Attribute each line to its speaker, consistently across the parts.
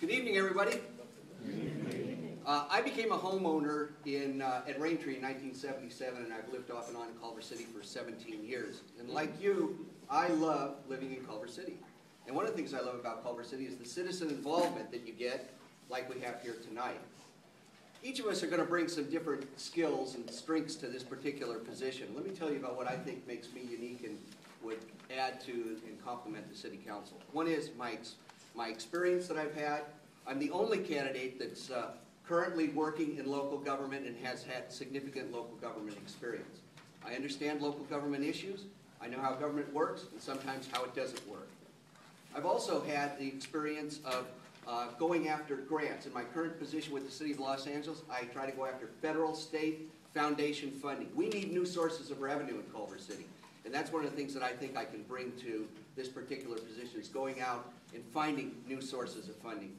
Speaker 1: Good evening, everybody. I became a homeowner at Raintree in 1977, and I've lived off and on in Culver City for 17 years. And like you, I love living in Culver City. And one of the things I love about Culver City is the citizen involvement that you get, like we have here tonight. Each of us are going to bring some different skills and strengths to this particular position. Let me tell you about what I think makes me unique and would add to and complement the City Council. One is my experience that I've had. I'm the only candidate that's currently working in local government and has had significant local government experience. I understand local government issues. I know how government works and sometimes how it doesn't work. I've also had the experience of going after grants. In my current position with the City of Los Angeles, I try to go after federal, state, foundation funding. We need new sources of revenue in Culver City. And that's one of the things that I think I can bring to this particular position, is going out and finding new sources of funding.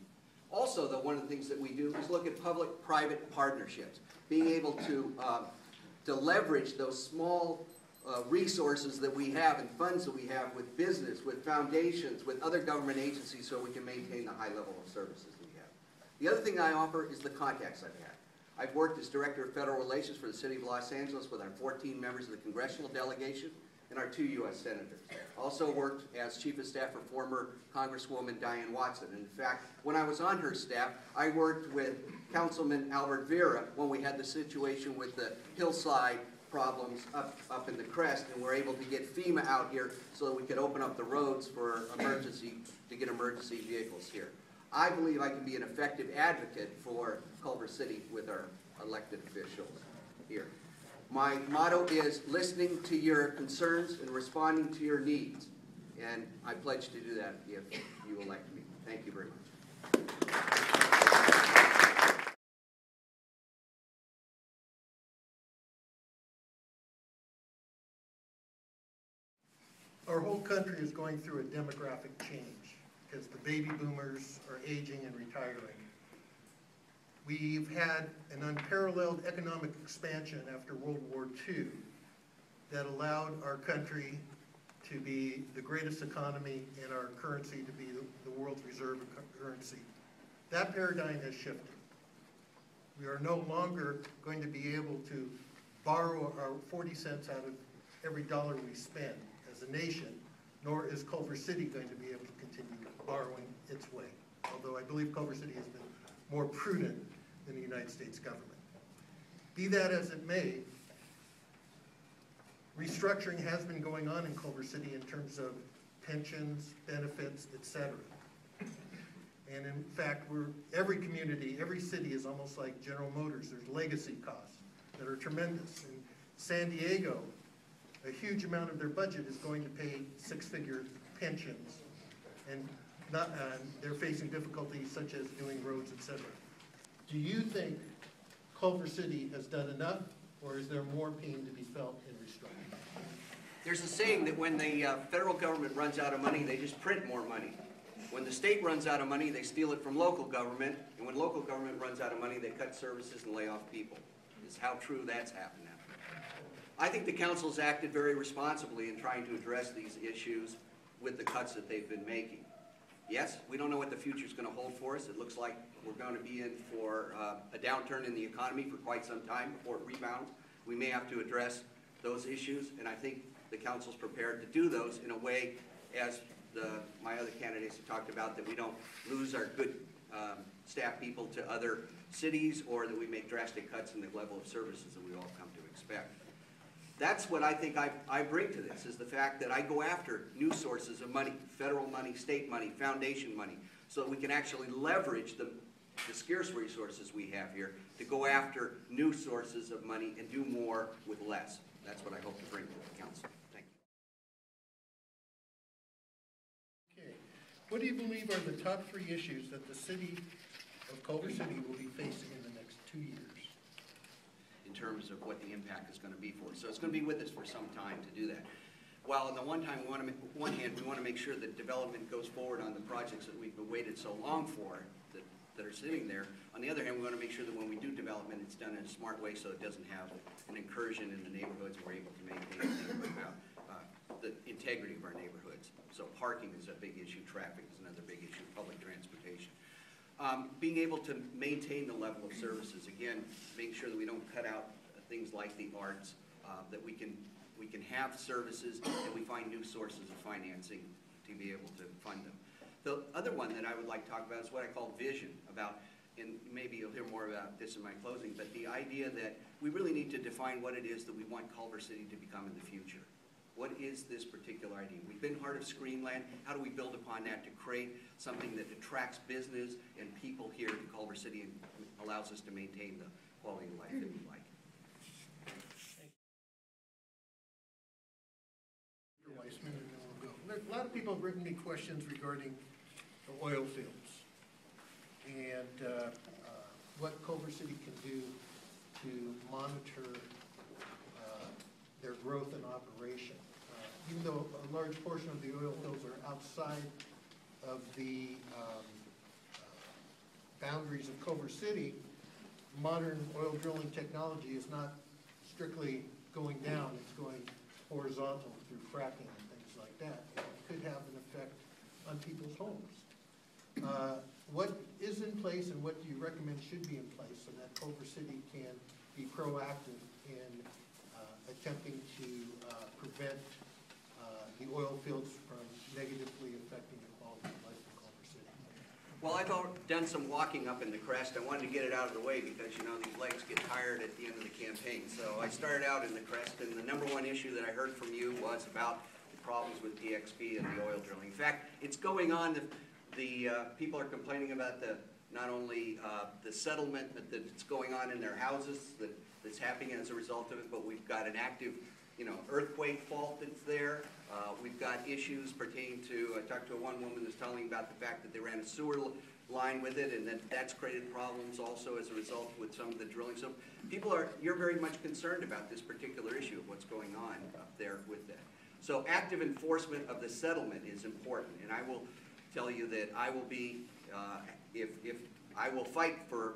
Speaker 1: Also, though, one of the things that we do is look at public-private partnerships, being able to leverage those small resources that we have and funds that we have with business, with foundations, with other government agencies, so we can maintain the high level of services we have. The other thing I offer is the contacts I've had. I've worked as Director of Federal Relations for the City of Los Angeles with our 14 members of the congressional delegation and our 2 U.S. senators. Also worked as Chief of Staff for former Congresswoman Diane Watson. And in fact, when I was on her staff, I worked with Councilman Albert Vera when we had the situation with the hillside problems up in the crest, and we're able to get FEMA out here so that we could open up the roads for emergency vehicles here. I believe I can be an effective advocate for Culver City with our elected officials here. My motto is listening to your concerns and responding to your needs, and I pledge to do that if you elect me. Thank you very much.
Speaker 2: Our whole country is going through a demographic change because the baby boomers are aging and retiring. We've had an unparalleled economic expansion after World War II that allowed our country to be the greatest economy and our currency to be the world's reserve currency. That paradigm has shifted. We are no longer going to be able to borrow our 40 cents out of every dollar we spend as a nation, nor is Culver City going to be able to continue borrowing its way, although I believe Culver City has been more prudent than the United States government. Be that as it may, restructuring has been going on in Culver City in terms of pensions, benefits, etc. And in fact, every community, every city is almost like General Motors. There's legacy costs that are tremendous. In San Diego, a huge amount of their budget is going to pay six-figure pensions, and they're facing difficulties such as doing roads, etc. Do you think Culver City has done enough, or is there more pain to be felt in restructuring?
Speaker 1: There's a saying that when the federal government runs out of money, they just print more money. When the state runs out of money, they steal it from local government, and when local government runs out of money, they cut services and lay off people. It's how true that's happened now. I think the council's acted very responsibly in trying to address these issues with the cuts that they've been making. Yes, we don't know what the future's going to hold for us. It looks like we're going to be in for a downturn in the economy for quite some time before it rebounds. We may have to address those issues, and I think the council's prepared to do those in a way, as my other candidates have talked about, that we don't lose our good staff people to other cities, or that we make drastic cuts in the level of services that we all come to expect. That's what I think I bring to this, is the fact that I go after new sources of money, federal money, state money, foundation money, so that we can actually leverage the scarce resources we have here to go after new sources of money and do more with less. That's what I hope to bring to the council. Thank you.
Speaker 2: Okay. What do you believe are the top 3 issues that the city of Culver City will be facing in the next 2 years?
Speaker 1: In terms of what the impact is going to be for us. So it's going to be with us for some time to do that. While on the one hand, we want to make sure that development goes forward on the projects that we've waited so long for that are sitting there. On the other hand, we want to make sure that when we do development, it's done in a smart way so it doesn't have an incursion in the neighborhoods, and we're able to maintain the integrity of our neighborhoods. So parking is a big issue, traffic is another big issue, public transportation. Being able to maintain the level of services, again, make sure that we don't cut out things like the arts, that we can have services and we find new sources of financing to be able to fund them. The other one that I would like to talk about is what I call vision, about, and maybe you'll hear more about this in my closing, but the idea that we really need to define what it is that we want Culver City to become in the future. What is this particular idea? We've been heart of Screenland. How do we build upon that to create something that attracts business and people here to Culver City and allows us to maintain the quality of life that we like?
Speaker 2: Weissman, and then we'll go. A lot of people have written me questions regarding the oil fields and what Culver City can do to monitor their growth and operation. Even though a large portion of the oil fields are outside of the boundaries of Culver City, modern oil drilling technology is not strictly going down, it's going horizontal through fracking and things like that. And it could have an effect on people's homes. What is in place and what do you recommend should be in place so that Culver City can be proactive in attempting to prevent the oil fields from negatively affecting the quality of life in Culver City?
Speaker 1: Well, I've done some walking up in the crest. I wanted to get it out of the way because, you know, these legs get tired at the end of the campaign. So I started out in the crest, and the number one issue that I heard from you was about the problems with DXP and the oil drilling. In fact, it's going on. The people are complaining about not only the settlement that's going on in their houses that's happening as a result of it, but we've got an active, you know, earthquake fault that's there. We've got issues pertaining to, I talked to one woman who's telling me about the fact that they ran a sewer line with it, and that's created problems also as a result with some of the drilling. So you're very much concerned about this particular issue of what's going on up there with that. So active enforcement of the settlement is important, and I will tell you that I will be, if I will fight for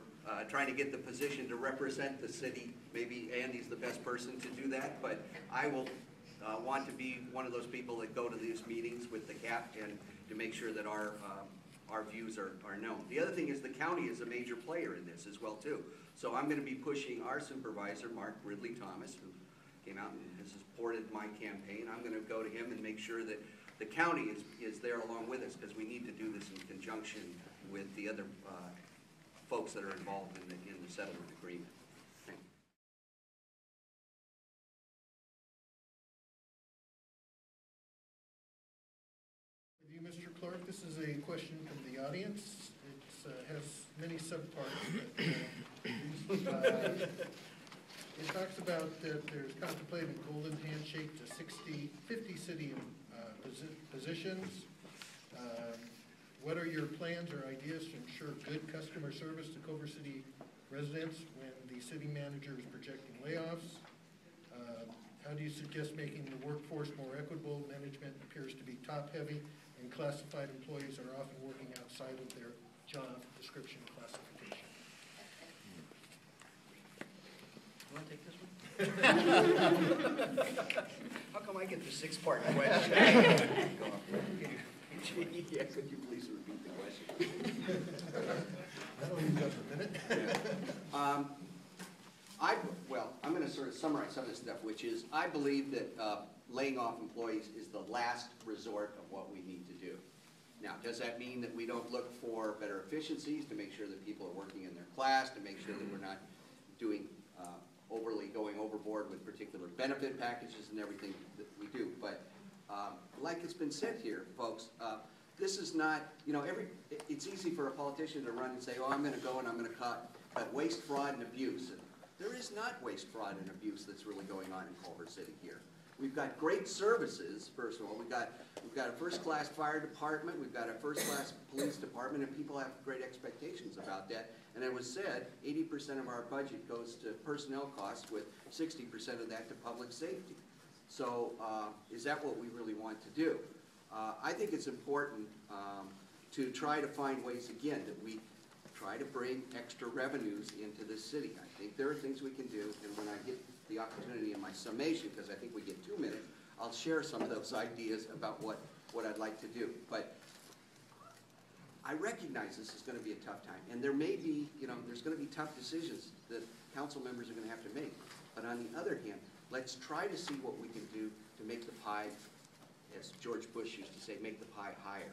Speaker 1: trying to get the position to represent the city. Maybe Andy's the best person to do that, but I will want to be one of those people that go to these meetings with the CAP and to make sure that our views are known. The other thing is the county is a major player in this as well too. So I'm going to be pushing our supervisor, Mark Ridley Thomas, who came out and has supported my campaign. I'm going to go to him and make sure that the county is there along with us, because we need to do this in conjunction with the other folks that are involved in the settlement agreement. Thank
Speaker 2: you. With you, Mr. Clarke, this is a question from the audience. It has many subparts. It talks about that there's contemplated golden handshake to 50 city positions. What are your plans or ideas to ensure good customer service to Culver City residents when the city manager is projecting layoffs? How do you suggest making the workforce more equitable? Management appears to be top-heavy, and classified employees are often working outside of their job description classification.
Speaker 1: You want to take this one? How come I get the six-part question? Yeah, could you please repeat the question?
Speaker 2: That'll use up a minute.
Speaker 1: Yeah. I'm going to sort of summarize some of this stuff, which is I believe that laying off employees is the last resort of what we need to do. Now, does that mean that we don't look for better efficiencies to make sure that people are working in their class, to make sure that we're not doing going overboard with particular benefit packages and everything that we do? But like it's been said here, folks, this is not, you know, it's easy for a politician to run and say, oh, I'm going to go and I'm going to cut waste, fraud, and abuse. And there is not waste, fraud, and abuse that's really going on in Culver City here. We've got great services, first of all. We've got a first-class fire department. We've got a first-class police department, and people have great expectations about that. And it was said, 80% of our budget goes to personnel costs, with 60% of that to public safety. So is that what we really want to do? I think it's important to try to find ways, again, that we try to bring extra revenues into this city. I think there are things we can do, and when I get the opportunity in my summation, because I think we get 2 minutes, I'll share some of those ideas about what I'd like to do. But I recognize this is going to be a tough time, and there may be, there's going to be tough decisions that council members are going to have to make. But on the other hand, let's try to see what we can do to make the pie, as George Bush used to say, make the pie higher.